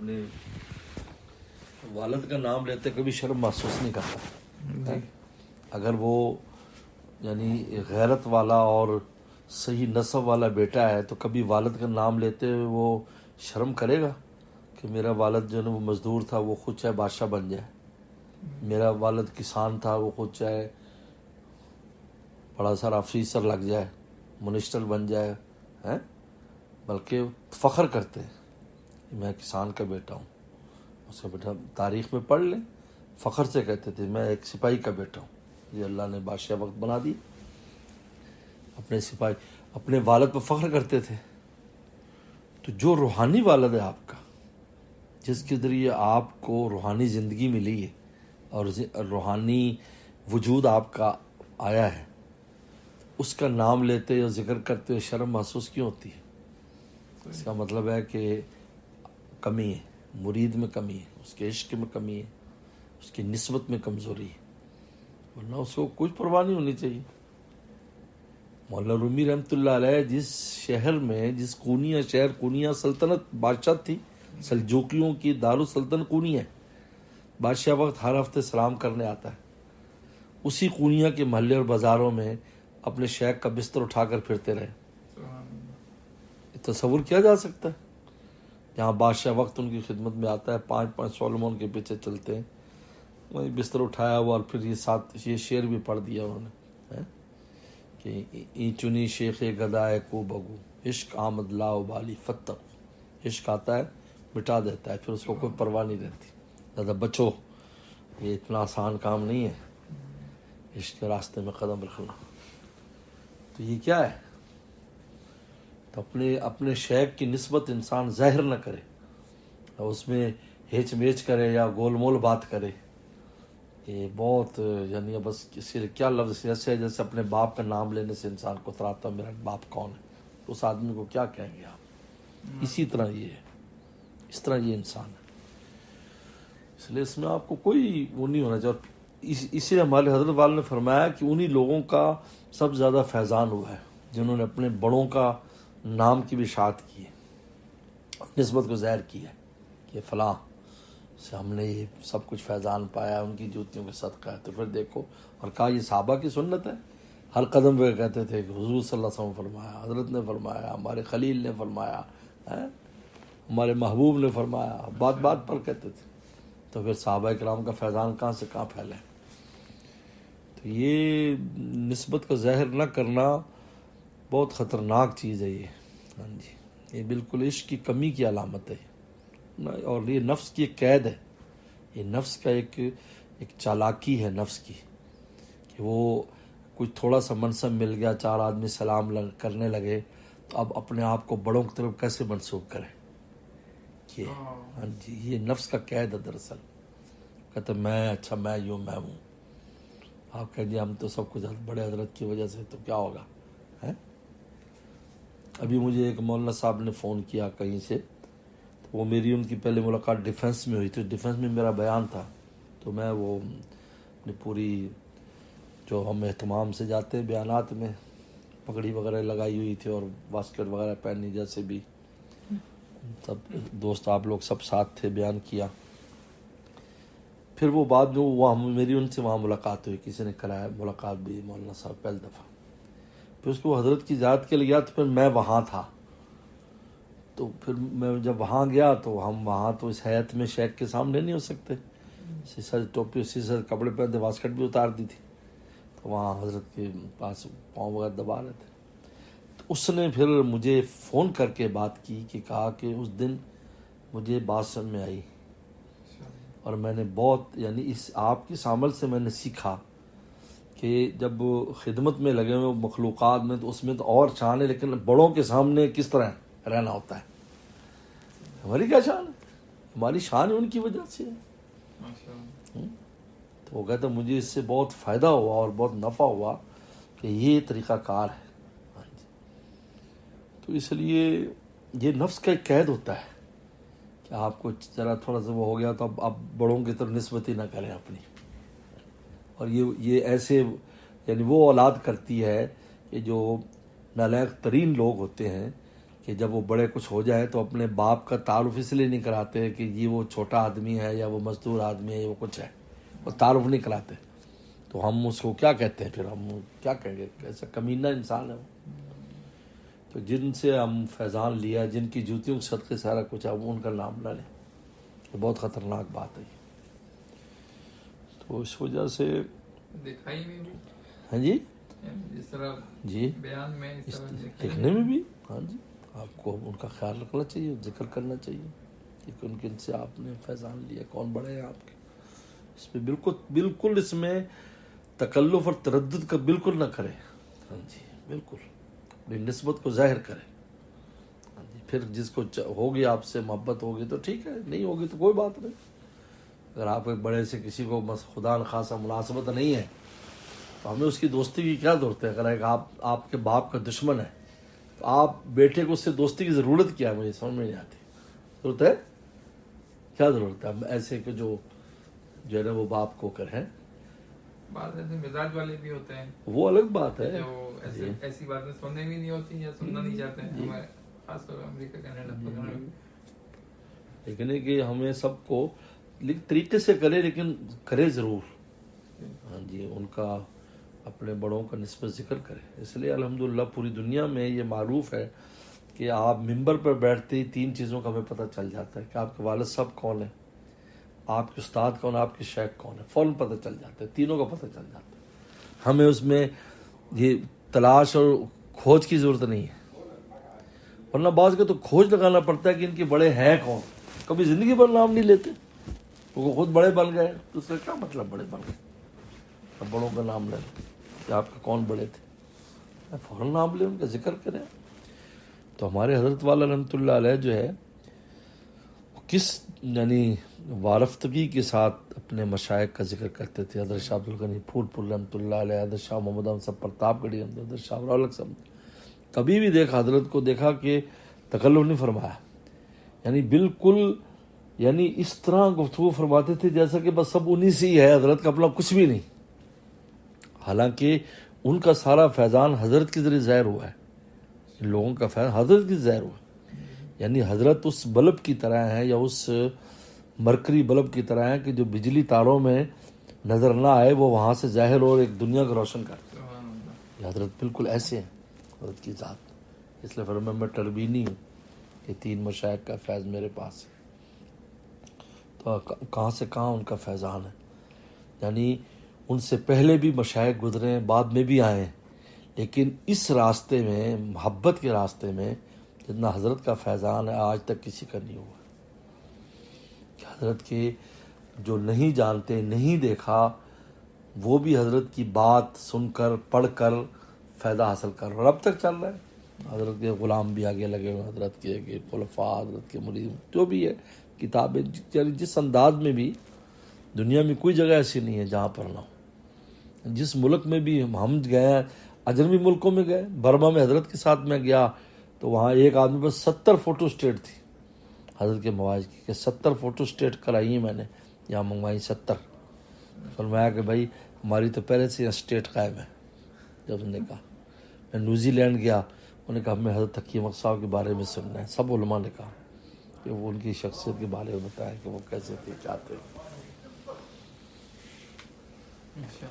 اپنے والد کا نام لیتے کبھی شرم محسوس نہیں کرتا. اگر وہ یعنی غیرت والا اور صحیح نسب والا بیٹا ہے تو کبھی والد کا نام لیتے ہوئے وہ شرم کرے گا کہ میرا والد جو ہے وہ مزدور تھا وہ خود چاہے بادشاہ بن جائے, میرا والد کسان تھا وہ خود چاہے بڑا سارا افسر لگ جائے, منسٹر بن جائے, بلکہ فخر کرتے ہیں کہ میں کسان کا بیٹا ہوں. اس کا بیٹا تاریخ میں پڑھ لیں, فخر سے کہتے تھے میں ایک سپاہی کا بیٹا ہوں, یہ اللہ نے بادشاہ وقت بنا دی. اپنے سپاہی اپنے والد پر فخر کرتے تھے. تو جو روحانی والد ہے آپ کا, جس کے ذریعے آپ کو روحانی زندگی ملی ہے اور روحانی وجود آپ کا آیا ہے, اس کا نام لیتے یا ذکر کرتے ہوئے شرم محسوس کیوں ہوتی ہے؟ اس کا مطلب ہے کہ کمی ہے, مرید میں کمی ہے, اس کے عشق میں کمی ہے, اس کی نسبت میں کمزوری ہے, ورنہ اس کو کچھ پرواہ نہیں ہونی چاہیے. مولانا رومی رحمۃ اللہ علیہ جس شہر میں, جس کونیا شہر, کونیا سلطنت بادشاہ تھی, سلجوکیوں کی دارالسلطنت کونیا ہے, بادشاہ وقت ہر ہفتے سلام کرنے آتا ہے, اسی کونیا کے محلے اور بازاروں میں اپنے شیخ کا بستر اٹھا کر پھرتے رہے. تصور کیا جا سکتا ہے؟ جہاں بادشاہ وقت ان کی خدمت میں آتا ہے, 5 سولمون کے پیچھے چلتے ہیں, وہی بستر اٹھایا ہوا, اور پھر یہ شعر بھی پڑھ دیا انہوں نے کہ ای چنی شیخ گدائے کو بگو, عشق آمد لا بالی فتح. عشق آتا ہے مٹا دیتا ہے, پھر اس کو کوئی پرواہ نہیں رہتی. دادا بچو, یہ اتنا آسان کام نہیں ہے عشق کے راستے میں قدم رکھنا. تو یہ کیا ہے؟ تو اپنے شیخ کی نسبت انسان ظاہر نہ کرے, اور اس میں ہیچ میچ کرے یا گول مول بات کرے. یہ بہت یعنی بس کسی کیا لفظ جیسے اپنے باپ کا نام لینے سے انسان کو اتراتا ہے میرا باپ کون ہے, اس آدمی کو کیا کہیں گے آپ؟ اسی طرح یہ ہے, اس طرح یہ انسان ہے. اس لیے اس میں آپ کو کوئی وہ نہیں ہونا چاہیے. اسی ہمارے حضرت والے نے فرمایا کہ انہی لوگوں کا سب زیادہ فیضان ہوا ہے جنہوں نے اپنے بڑوں کا نام کی بھی اشاعت کی ہے, نسبت کو ظاہر کی ہے کہ فلاں سے ہم نے یہ سب کچھ فیضان پایا, ان کی جوتیوں کے صدقہ ہے. تو پھر دیکھو, اور کہا یہ صحابہ کی سنت ہے, ہر قدم پہ کہتے تھے کہ حضور صلی اللہ علیہ وسلم فرمایا, حضرت نے فرمایا, ہمارے خلیل نے فرمایا, ہمارے محبوب نے فرمایا, بات بات پر کہتے تھے. تو پھر صحابہ کرام کا فیضان کہاں سے کہاں پھیلا ہے؟ تو یہ نسبت کا ظاہر نہ کرنا بہت خطرناک چیز ہے یہ. ہاں جی, یہ بالکل عشق کی کمی کی علامت ہے, اور یہ نفس کی ایک قید ہے. یہ نفس کا ایک چالاکی ہے نفس کی, کہ وہ کچھ تھوڑا سا منصب مل گیا, 4 آدمی سلام کرنے لگے, تو اب اپنے آپ کو بڑوں کی طرف کیسے منسوب کرے. ہاں جی, یہ نفس کا قید ہے دراصل. کہتے میں اچھا میں یوں میں ہوں, آپ کہیں گے ہم تو سب کچھ بڑے حضرت کی وجہ سے, تو کیا ہوگا؟ ابھی مجھے ایک مولانا صاحب نے فون کیا کہیں سے, تو وہ میری ان کی پہلے ملاقات ڈیفنس میں ہوئی تھی, ڈیفنس میں میرا بیان تھا, تو میں وہ اپنی پوری جو ہم اہتمام سے جاتے بیانات میں پگڑی وغیرہ لگائی ہوئی تھی اور واسکٹ وغیرہ پہنی, جیسے بھی سب دوست آپ لوگ سب ساتھ تھے, بیان کیا. پھر وہ بعد میں وہاں میری ان سے وہاں ملاقات ہوئی, کسی نے کرایا ملاقات بھی مولانا صاحب پہلی دفعہ. پھر اس کو حضرت کی ذات کے لیے گیا, تو پھر میں وہاں تھا. تو پھر میں جب وہاں گیا تو ہم وہاں تو اس حیات میں شیخ کے سامنے نہیں ہو سکتے, سیسا ٹوپی سیسا کپڑے پہنتے, واسکٹ بھی اتار دی تھی, تو وہاں حضرت کے پاس پاؤں وغیرہ دبا رہے تھے. تو اس نے پھر مجھے فون کر کے بات کی کہ کہا کہ اس دن مجھے بات سمجھ میں آئی, اور میں نے بہت یعنی اس آپ کی عمل سے میں نے سیکھا کہ جب خدمت میں لگے ہوئے مخلوقات میں, تو اس میں تو اور شان ہے, لیکن بڑوں کے سامنے کس طرح رہنا ہوتا ہے. ہماری کیا شان ہے؟ ہماری شان ان کی وجہ سے ہے. تو وہ کہتا مجھے اس سے بہت فائدہ ہوا اور بہت نفع ہوا کہ یہ طریقہ کار ہے. تو اس لیے یہ نفس کا ایک قید ہوتا ہے کہ آپ کو ذرا تھوڑا سا وہ ہو گیا تو اب آپ بڑوں کی طرف نسبت ہی نہ کریں اپنی. اور یہ ایسے یعنی وہ اولاد کرتی ہے کہ جو نالائق ترین لوگ ہوتے ہیں, کہ جب وہ بڑے کچھ ہو جائے تو اپنے باپ کا تعارف اس لیے نہیں کراتے کہ یہ وہ چھوٹا آدمی ہے یا وہ مزدور آدمی ہے یا وہ کچھ ہے، وہ تعارف نہیں کراتے. تو ہم اس کو کیا کہتے ہیں پھر، ہم کیا کہیں گے، کیسا کمینہ انسان ہے وہ. تو جن سے ہم فیضان لیا، جن کی جوتیوں کے صدقے سارا کچھ ہے، وہ ان کا نام نہ لیں. یہ بہت خطرناک بات ہے. تو اس وجہ سے دکھائی میں بھی، ہاں جی جس طرح جی بیان میں اس طرح دیکھنے میں بھی، ہاں جی آپ کو ان کا خیال رکھنا چاہیے، ذکر کرنا چاہیے کہ ان کن سے آپ نے فیضان لیا، کون بڑے ہیں آپ کے. اس پہ بالکل اس میں تکلف اور تردد کا بالکل نہ کرے. ہاں جی بالکل اپنی نسبت کو ظاہر کرے. ہاں جی پھر جس کو ہوگی آپ سے محبت ہوگی تو ٹھیک ہے، نہیں ہوگی تو کوئی بات نہیں. اگر آپ ایک بڑے سے کسی کو بس خدا نخواستہ مناسبت نہیں ہے تو ہمیں اس کی دوستی کی کیا ضرورت ہے. اگر ایک آپ کے باپ کا دشمن ہے تو آپ بیٹے کو اس سے دوستی کی ضرورت کیا ہے، مجھے سمجھ میں نہیں آتی. ضرورت ہے کیا، ضرورت ہے ایسے کہ جو ہے نا وہ باپ کو کریں. بعض ایسے مزاج والے بھی ہوتے ہیں، وہ الگ بات ہے. جو ایسی باتیں سننے بھی نہیں ہوتی یا سننا نہیں چاہتے ہیں. ہمارے خاص طور پر امریکہ کینیڈا وغیرہ میں. لیکن ہے کہ ہمیں سب کو طریقے سے کرے، لیکن کرے ضرور. ہاں جی ان کا اپنے بڑوں کا نسبت ذکر کرے. اس لیے الحمدللہ پوری دنیا میں یہ معروف ہے کہ آپ ممبر پر بیٹھتے ہی 3 چیزوں کا ہمیں پتہ چل جاتا ہے کہ آپ کے والد صاحب کون ہیں، آپ کے استاد کون، آپ کے شیخ کون ہے. فوراً پتہ چل جاتا ہے، تینوں کا پتہ چل جاتا ہے. ہمیں اس میں یہ تلاش اور کھوج کی ضرورت نہیں ہے. ورنہ بعض کا تو کھوج لگانا پڑتا ہے کہ ان کے بڑے ہیں کون. کبھی زندگی بھر نام نہیں لیتے، وہ خود بڑے بن گئے تو اس کا کیا مطلب بڑے بن گئے. اب بڑوں کا نام لیں کہ آپ کے کون بڑے تھے، فوراً نام لیں، ان کا ذکر کریں. تو ہمارے حضرت والا رحمۃ اللہ علیہ جو ہے کس یعنی وارفتگی کے ساتھ اپنے مشائخ کا ذکر کرتے تھے. حضرت شاہ عبدالغنی پھول پور رحمۃ اللہ علیہ، حضرت شاہ محمد احمد صاحب پرتاپ گڑھی، حضرت شاہ رولق صاحب. کبھی بھی دیکھا حضرت کو دیکھا کہ تکلف نہیں فرمایا، یعنی بالکل یعنی اس طرح گفتگو فرماتے تھے جیسا کہ بس سب انہی سے ہی ہے، حضرت کا اپنا کچھ بھی نہیں. حالانکہ ان کا سارا فیضان حضرت کے ذریعے ظاہر ہوا ہے. ان لوگوں کا فیضان حضرت کی ظاہر ہوا ہے. یعنی حضرت اس بلب کی طرح ہیں یا اس مرکری بلب کی طرح ہیں کہ جو بجلی تاروں میں نظر نہ آئے وہ وہاں سے ظاہر اور ایک دنیا کو روشن کرتے ہیں. یہ حضرت بالکل ایسے ہیں، حضرت کی ذات. اس لیے فرمایا میں ٹربینی ہوں کہ 3 مشائخ کا فیض میرے پاس ہے. تو کہاں سے کہاں ان کا فیضان ہے. یعنی ان سے پہلے بھی مشائخ گزرے ہیں، بعد میں بھی آئے ہیں، لیکن اس راستے میں، محبت کے راستے میں جتنا حضرت کا فیضان ہے آج تک کسی کا نہیں ہوا. کہ حضرت کے جو نہیں جانتے، نہیں دیکھا، وہ بھی حضرت کی بات سن کر پڑھ کر فائدہ حاصل کر رہا. اب تک چل رہا ہے. حضرت کے غلام بھی آگے لگے ہوئے، حضرت کے خلفاء، حضرت کے مرید، جو بھی ہے کتابیں. جس انداز میں بھی دنیا میں کوئی جگہ ایسی نہیں ہے جہاں پر نہ ہو. جس ملک میں بھی ہم گئے ہیں، اجنبی ملکوں میں گئے، برما میں حضرت کے ساتھ میں گیا تو وہاں ایک آدمی پر 70 فوٹو اسٹیٹ تھی حضرت کے مواعظ کی، کہ 70 فوٹو اسٹیٹ کرائی ہیں میں نے، یہاں منگوائی 70. فرمایا کہ بھائی ہماری تو پہلے سے اسٹیٹ قائم ہے. جب انہوں نے کہا میں نیوزی لینڈ گیا، انہوں نے کہا ہمیں حضرت تقی احمد صاحب کے بارے میں سننا ہے. سب علماء نے کہا کہ وہ ان کی شخصیت کے بارے میں بتایا کہ وہ کیسے تھے، چاہتے ہیں. اچھا